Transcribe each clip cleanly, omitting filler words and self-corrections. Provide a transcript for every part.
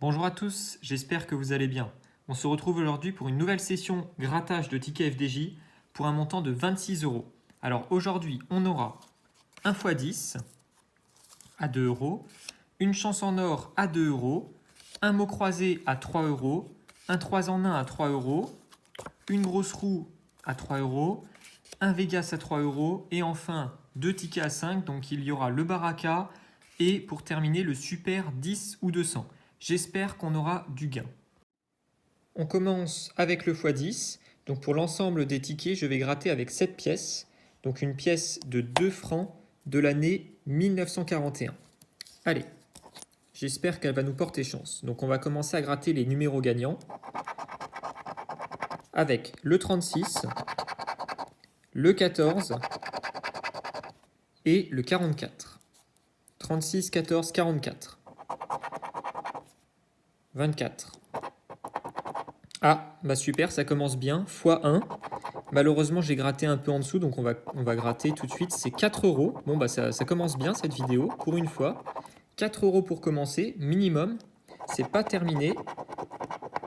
Bonjour à tous, j'espère que vous allez bien. On se retrouve aujourd'hui pour une nouvelle session grattage de tickets FDJ pour un montant de 26 euros. Alors aujourd'hui, on aura un x10 à 2 euros, une chance en or à 2 euros, un mot croisé à 3 euros, un 3 en 1 à 3 euros, une grosse roue à 3 euros, un Vegas à 3 euros et enfin deux tickets à 5. Donc il y aura le Baraka et pour terminer le Super 10 ou 200. J'espère qu'on aura du gain. On commence avec le x10. Donc pour l'ensemble des tickets, je vais gratter avec 7 pièces. Donc une pièce de 2 francs de l'année 1941. Allez, j'espère qu'elle va nous porter chance. Donc on va commencer à gratter les numéros gagnants avec le 36, le 14 et le 44. 36, 14, 44. 24. Ah, bah super, ça commence bien. x1. Malheureusement, j'ai gratté un peu en dessous, donc on va gratter tout de suite. C'est 4 euros. Bon, bah ça commence bien cette vidéo, pour une fois. 4 euros pour commencer, minimum. C'est pas terminé.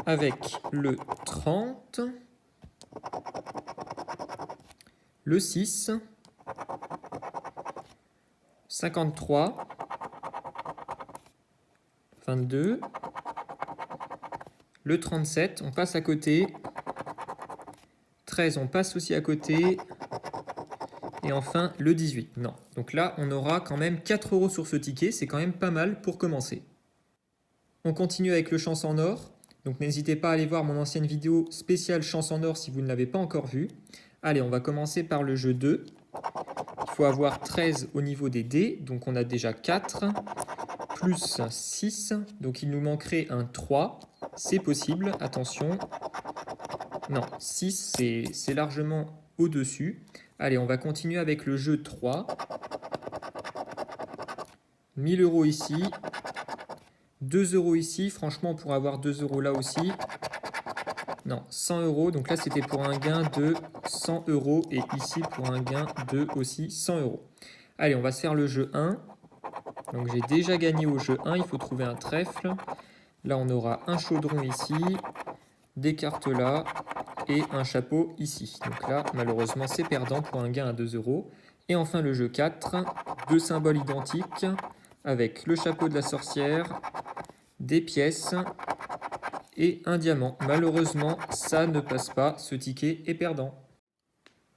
Avec le 30, le 6, 53, 22, le 37, on passe à côté. 13, on passe aussi à côté. Et enfin, le 18. Non. Donc là, on aura quand même 4 euros sur ce ticket. C'est quand même pas mal pour commencer. On continue avec le chance en or. Donc n'hésitez pas à aller voir mon ancienne vidéo spéciale chance en or si vous ne l'avez pas encore vue. Allez, on va commencer par le jeu 2. Il faut avoir 13 au niveau des dés. Donc on a déjà 4. Plus 6. Donc il nous manquerait un 3. C'est possible. Attention. Non, 6, c'est largement au-dessus. Allez, on va continuer avec le jeu 3. 1000 euros ici. 2 euros ici. Franchement, on pourrait avoir 2 euros là aussi. Non, 100 euros. Donc là, c'était pour un gain de 100 euros. Et ici, pour un gain de aussi 100 euros. Allez, on va se faire le jeu 1. Donc j'ai déjà gagné au jeu 1. Il faut trouver un trèfle. Là, on aura un chaudron ici. Des cartes là. Et un chapeau ici. Donc là, malheureusement, c'est perdant pour un gain à 2 euros. Et enfin, le jeu 4. Deux symboles identiques. Avec le chapeau de la sorcière. Des pièces. Et un diamant. Malheureusement, ça ne passe pas. Ce ticket est perdant.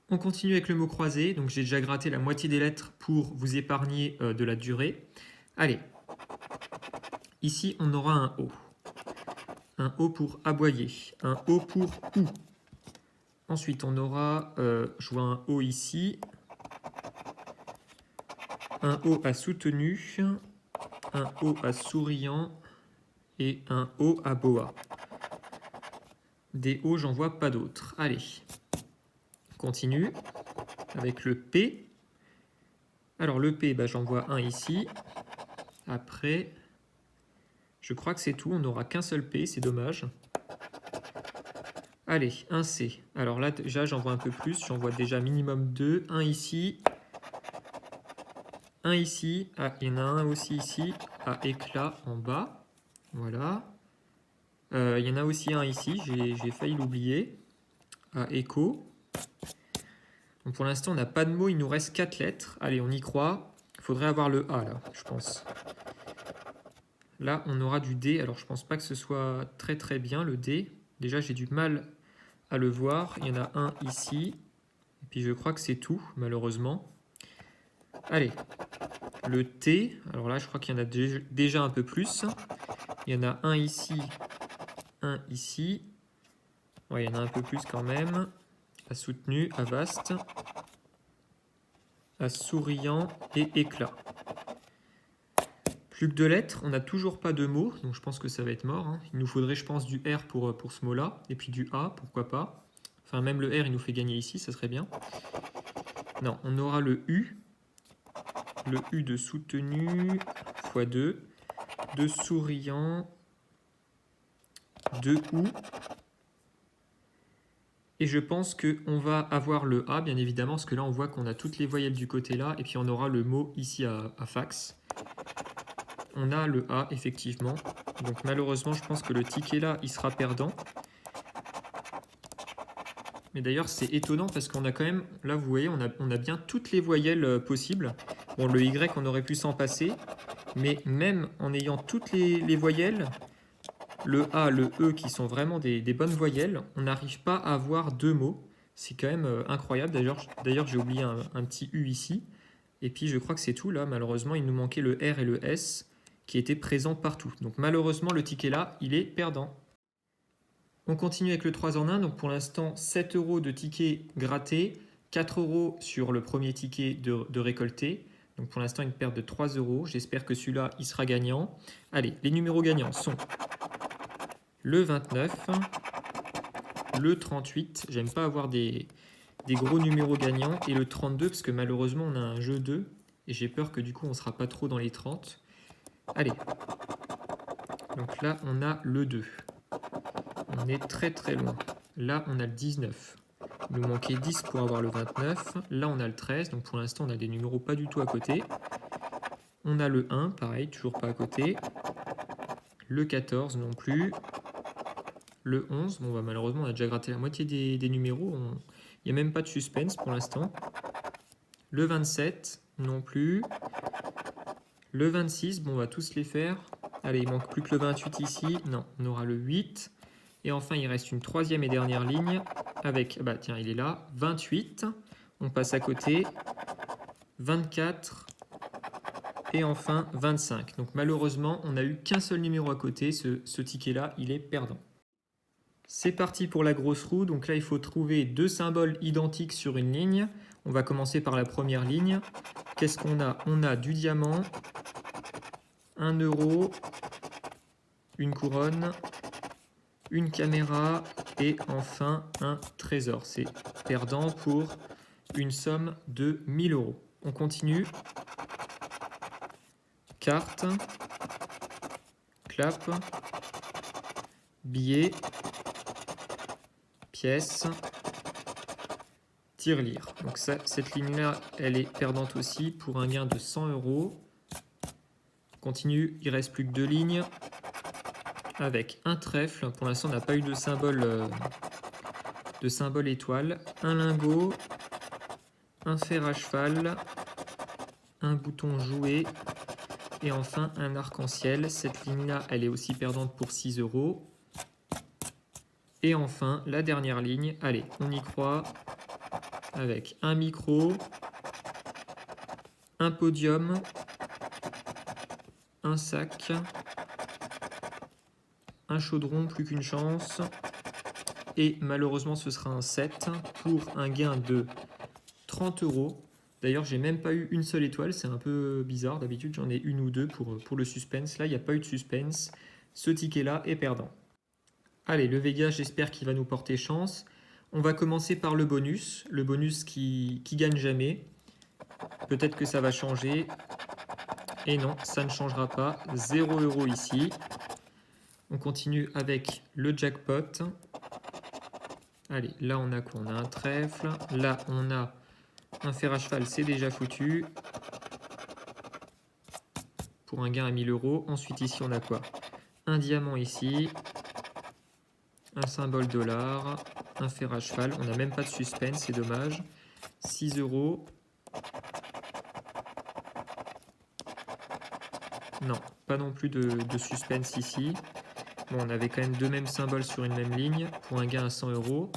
On continue avec le mot croisé. Donc j'ai déjà gratté la moitié des lettres pour vous épargner de la durée. Allez. Ici, on aura un O. Un O pour aboyer. Un O pour ou. Ensuite, on aura, je vois un O ici. Un O à soutenu. Un O à souriant. Et un O à boa. Des O, j'en vois pas d'autres. Allez. On continue avec le P. Alors le P, bah, j'en vois un ici. Après, je crois que c'est tout. On n'aura qu'un seul P, c'est dommage. Allez, un C. Alors là, déjà, j'en vois un peu plus. J'en vois déjà minimum 2. Un ici. Un ici. Ah, il y en a un aussi ici. À éclat en bas. Voilà. Il y en a aussi un ici. J'ai failli l'oublier. À écho. Donc pour l'instant, on n'a pas de mots. Il nous reste 4 lettres. Allez, on y croit. Il faudrait avoir le A, là, je pense. Là, on aura du D. Alors, je pense pas que ce soit très très bien, le D. Déjà, j'ai du mal à le voir. Il y en a un ici. Et puis, je crois que c'est tout, malheureusement. Allez, le T. Alors là, je crois qu'il y en a déjà un peu plus. Il y en a un ici, un ici. Ouais, il y en a un peu plus quand même. À soutenu, à vaste, à souriant et éclat. Plus que 2 lettres, on n'a toujours pas de mots, donc je pense que ça va être mort. Il nous faudrait, je pense, du R pour ce mot-là, et puis du A, pourquoi pas. Enfin, même le R, il nous fait gagner ici, ça serait bien. Non, on aura le U de soutenu, x2, de souriant, de OU. Et je pense qu'on va avoir le A, bien évidemment, parce que là, on voit qu'on a toutes les voyelles du côté là, et puis on aura le mot ici à fax. on a le A, effectivement. Donc malheureusement, je pense que le ticket là, il sera perdant. Mais d'ailleurs, c'est étonnant parce qu'on a quand même, là vous voyez, on a bien toutes les voyelles possibles. Bon, le Y, on aurait pu s'en passer. Mais même en ayant toutes les voyelles, le A, le E, qui sont vraiment des bonnes voyelles, on n'arrive pas à avoir deux mots. C'est quand même incroyable. D'ailleurs, j'ai oublié un petit U ici. Et puis, je crois que c'est tout. Là, malheureusement, il nous manquait le R et le S qui étaient présents partout. Donc, malheureusement, le ticket là, il est perdant. On continue avec le 3 en 1. Donc, pour l'instant, 7 € de ticket gratté, 4 € sur le premier ticket de récolté. Donc, pour l'instant, une perte de 3 €. J'espère que celui-là, il sera gagnant. Allez, les numéros gagnants sont le 29, le 38, j'aime pas avoir des gros numéros gagnants, et le 32, parce que malheureusement on a un jeu 2, et j'ai peur que du coup on sera pas trop dans les 30. Allez, donc là on a le 2, on est très très loin. Là on a le 19, il nous manquait 10 pour avoir le 29, là on a le 13, donc pour l'instant on a des numéros pas du tout à côté. On a le 1, pareil, toujours pas à côté. Le 14 non plus. Le 11, bon bah malheureusement on a déjà gratté la moitié des numéros, il n'y a même pas de suspense pour l'instant. Le 27, non plus. Le 26, bon on va tous les faire. Allez, il manque plus que le 28 ici, non, on aura le 8. Et enfin il reste une troisième et dernière ligne avec, bah tiens il est là, 28. On passe à côté, 24 et enfin 25. Donc malheureusement on n'a eu qu'un seul numéro à côté, ce ticket là il est perdant. C'est parti pour la grosse roue. Donc là, il faut trouver deux symboles identiques sur une ligne. On va commencer par la première ligne. Qu'est-ce qu'on a? On a du diamant, 1 €, une couronne, une caméra et enfin un trésor. C'est perdant pour une somme de 1 000 €. On continue. Carte, clap, billet, pièce, tirelire. Donc ça, cette ligne-là, elle est perdante aussi pour un gain de 100 €. Continue, il reste plus que deux lignes avec un trèfle. Pour l'instant, on n'a pas eu de symbole étoile. Un lingot, un fer à cheval, un bouton jouet et enfin un arc-en-ciel. Cette ligne-là, elle est aussi perdante pour 6 €. Et enfin, la dernière ligne, allez, on y croit, avec un micro, un podium, un sac, un chaudron, plus qu'une chance, et malheureusement ce sera un 7 pour un gain de 30 €. D'ailleurs, j'ai même pas eu une seule étoile, c'est un peu bizarre, d'habitude j'en ai une ou deux pour le suspense. Là, il n'y a pas eu de suspense, ce ticket-là est perdant. Allez, le Vega, j'espère qu'il va nous porter chance. On va commencer par le bonus qui gagne jamais. Peut-être que ça va changer. Et non, ça ne changera pas. 0 € ici. On continue avec le jackpot. Allez, là on a quoi? On a un trèfle. Là on a un fer à cheval, c'est déjà foutu. Pour un gain à 1 000 €. Ensuite ici on a quoi? Un diamant ici. Un symbole dollar. Un fer à cheval. On n'a même pas de suspense, c'est dommage. 6 €. Non, pas non plus de suspense ici. Bon, on avait quand même deux mêmes symboles sur une même ligne pour un gain à 100 €.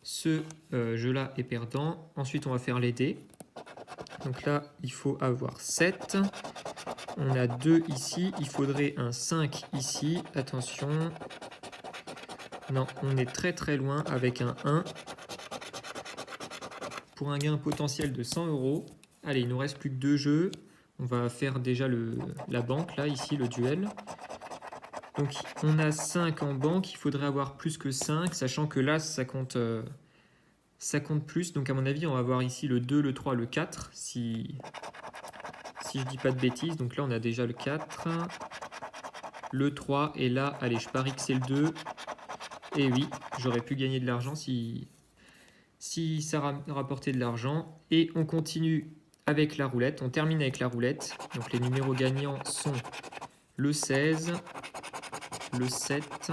Ce jeu-là est perdant. Ensuite, on va faire les dés. Donc là, il faut avoir 7. On a 2 ici. Il faudrait un 5 ici. Attention. Non, on est très très loin avec un 1. Pour un gain potentiel de 100 €. Allez, il nous reste plus que 2 jeux. On va faire déjà la banque, là, ici, le duel. Donc, on a 5 en banque. Il faudrait avoir plus que 5, sachant que là, ça compte plus. Donc, à mon avis, on va avoir ici le 2, le 3, le 4, si je dis pas de bêtises. Donc là, on a déjà le 4, le 3. Et là, allez, je parie que c'est le 2. Et oui, j'aurais pu gagner de l'argent si ça rapportait de l'argent. Et on continue avec la roulette. On termine avec la roulette. Donc les numéros gagnants sont le 16, le 7,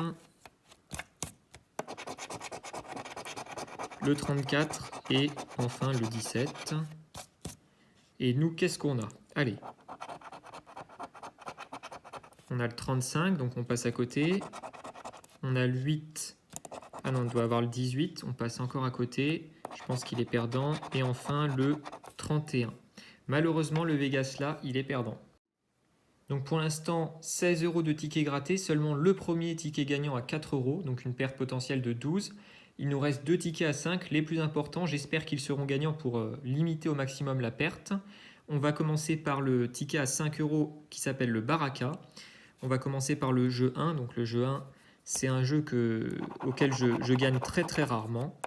le 34 et enfin le 17. Et nous, qu'est-ce qu'on a? Allez. On a le 35, donc on passe à côté. On a le 8. Ah non, on doit avoir le 18. On passe encore à côté. Je pense qu'il est perdant. Et enfin, le 31. Malheureusement, le Vegas là, il est perdant. Donc pour l'instant, 16 € de tickets grattés. Seulement le premier ticket gagnant à 4 €, donc une perte potentielle de 12. Il nous reste 2 tickets à 5, les plus importants. J'espère qu'ils seront gagnants pour limiter au maximum la perte. On va commencer par le ticket à 5 € qui s'appelle le Baraka. On va commencer par le jeu 1. Donc le jeu 1, c'est un jeu auquel je gagne très très rarement.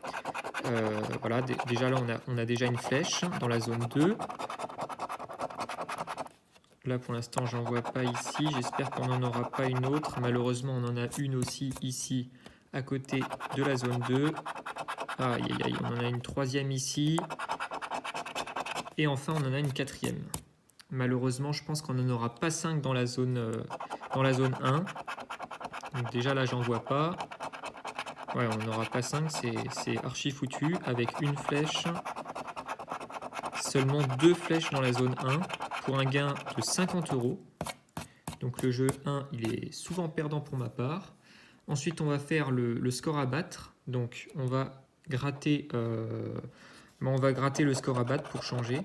Voilà, déjà là on a déjà une flèche dans la zone 2. Là pour l'instant j'en vois pas ici. J'espère qu'on n'en aura pas une autre. Malheureusement on en a une aussi ici à côté de la zone 2. Aïe aïe aïe, on en a une troisième ici. Et enfin on en a une quatrième. Malheureusement je pense qu'on n'en aura pas 5 dans la zone 1. Donc déjà là j'en vois pas. Ouais, on n'aura pas 5, c'est archi foutu. Avec une flèche. Seulement 2 flèches dans la zone 1 pour un gain de 50 €. Donc le jeu 1, il est souvent perdant pour ma part. Ensuite, on va faire le score à battre. Donc on va gratter, le score à battre pour changer.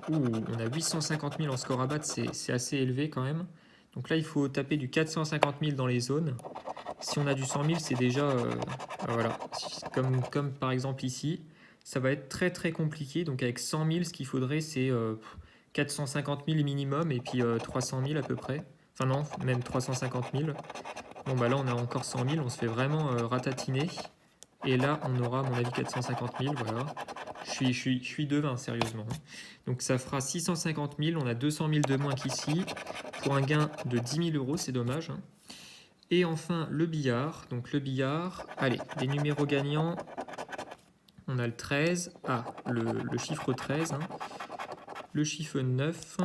Ouh, on a 850 000 en score à battre, c'est assez élevé quand même. Donc là, il faut taper du 450 000 dans les zones. Si on a du 100 000, c'est déjà... voilà, comme par exemple ici. Ça va être très très compliqué. Donc avec 100 000, ce qu'il faudrait, c'est 450 000 minimum et puis 300 000 à peu près. Enfin non, même 350 000. Bon bah là, on a encore 100 000. On se fait vraiment ratatiner. Et là, on aura, à mon avis, 450 000. Voilà. Je suis devin, sérieusement. Donc ça fera 650 000. On a 200 000 de moins qu'ici. Pour un gain de 10 000 €, c'est dommage. Et enfin, le billard. Donc le billard. Allez, les numéros gagnants. On a le 13. Ah, le chiffre 13. Le chiffre 9.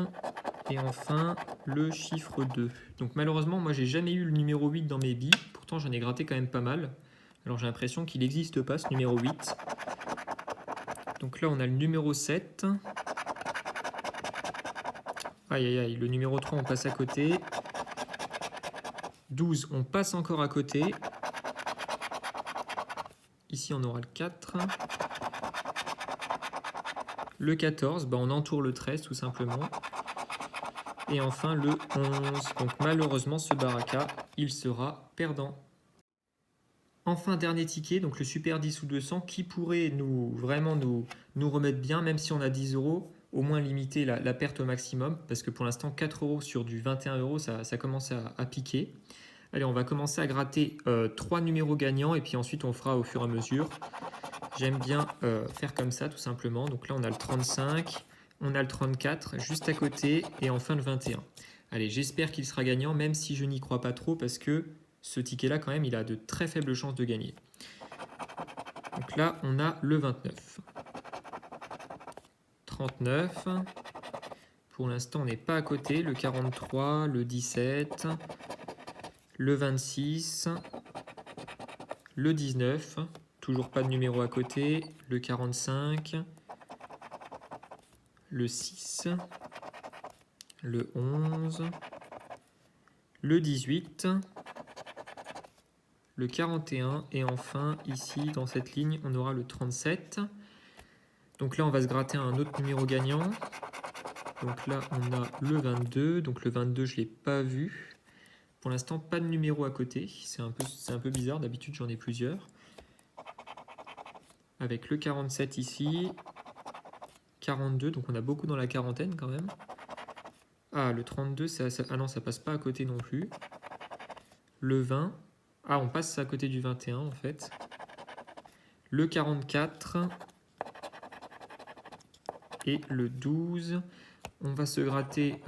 Et enfin, le chiffre 2. Donc malheureusement, moi, j'ai jamais eu le numéro 8 dans mes billes. Pourtant, j'en ai gratté quand même pas mal. Alors j'ai l'impression qu'il n'existe pas, ce numéro 8. Donc là, on a le numéro 7. Aïe, aïe, aïe. Le numéro 3, on passe à côté. 12, on passe encore à côté. Ici, on aura le 4. Le 14, bah, on entoure le 13 tout simplement. Et enfin le 11. Donc malheureusement, ce Baraka, il sera perdant. Enfin, dernier ticket, donc le Super 10 ou 200, qui pourrait vraiment nous remettre bien, même si on a 10 €, au moins limiter la perte au maximum, parce que pour l'instant, 4 € sur du 21 €, ça commence à piquer. Allez, on va commencer à gratter 3 numéros gagnants, et puis ensuite on fera au fur et à mesure. J'aime bien faire comme ça, tout simplement. Donc là, on a le 35, on a le 34, juste à côté, et enfin le 21. Allez, j'espère qu'il sera gagnant, même si je n'y crois pas trop, parce que ce ticket-là, quand même, il a de très faibles chances de gagner. Donc là, on a le 29. 39. Pour l'instant, on n'est pas à côté. Le 43, le 17, le 26, le 19. Toujours pas de numéro à côté. Le 45, le 6, le 11, le 18, le 41 et enfin ici dans cette ligne on aura le 37. Donc là on va se gratter un autre numéro gagnant. Donc là on a le 22, donc le 22 je ne l'ai pas vu. Pour l'instant pas de numéro à côté, c'est un peu bizarre, d'habitude j'en ai plusieurs. Avec le 47 ici, 42, donc on a beaucoup dans la quarantaine quand même. Ah, le 32, ah non, ça passe pas à côté non plus. Le 20, ah, on passe à côté du 21 en fait. Le 44 et le 12. On va se gratter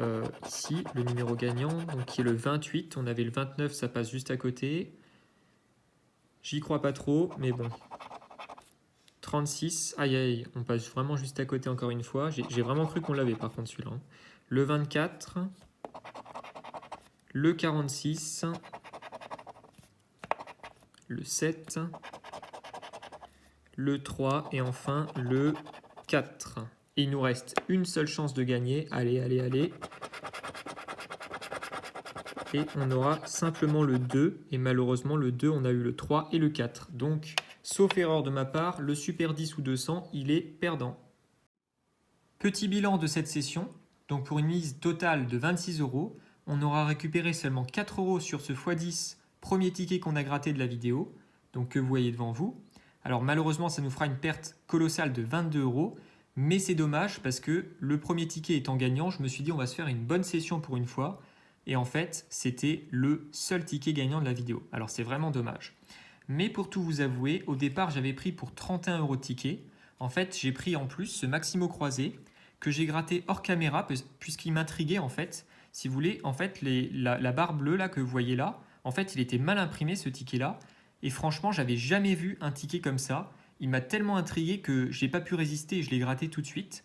ici le numéro gagnant, donc qui est le 28. On avait le 29, ça passe juste à côté. J'y crois pas trop, mais bon. 36, aïe aïe, on passe vraiment juste à côté encore une fois. J'ai vraiment cru qu'on l'avait par contre celui-là. Le 24, le 46, le 7, le 3 et enfin le 4. Et il nous reste une seule chance de gagner. Allez, allez, allez. Et on aura simplement le 2. Et malheureusement, le 2, on a eu le 3 et le 4. Donc, sauf erreur de ma part, le Super 10 ou 200, il est perdant. Petit bilan de cette session. Donc, pour une mise totale de 26 €, on aura récupéré seulement 4 € sur ce x10 premier ticket qu'on a gratté de la vidéo. Donc, que vous voyez devant vous. Alors, malheureusement, ça nous fera une perte colossale de 22 €. Mais c'est dommage parce que le premier ticket étant gagnant, je me suis dit on va se faire une bonne session pour une fois. Et en fait, c'était le seul ticket gagnant de la vidéo. Alors c'est vraiment dommage. Mais pour tout vous avouer, au départ, j'avais pris pour 31 € de ticket. En fait, j'ai pris en plus ce Maximo croisé que j'ai gratté hors caméra puisqu'il m'intriguait en fait. Si vous voulez, en fait, la barre bleue là que vous voyez là, en fait, il était mal imprimé ce ticket-là. Et franchement, j'avais jamais vu un ticket comme ça. Il m'a tellement intrigué que je n'ai pas pu résister et je l'ai gratté tout de suite.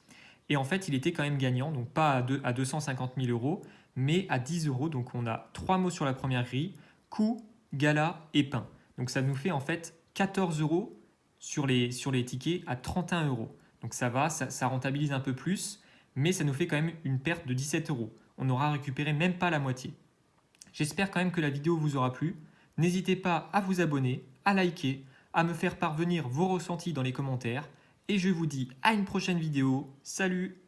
Et en fait, il était quand même gagnant, donc pas à 250 000 €, mais à 10 €. Donc on a 3 mots sur la première grille, coup, gala et pain. Donc ça nous fait en fait 14 € sur les tickets à 31 €. Donc ça va, ça rentabilise un peu plus, mais ça nous fait quand même une perte de 17 €. On n'aura récupéré même pas la moitié. J'espère quand même que la vidéo vous aura plu. N'hésitez pas à vous abonner, à liker, à me faire parvenir vos ressentis dans les commentaires. Et je vous dis à une prochaine vidéo. Salut!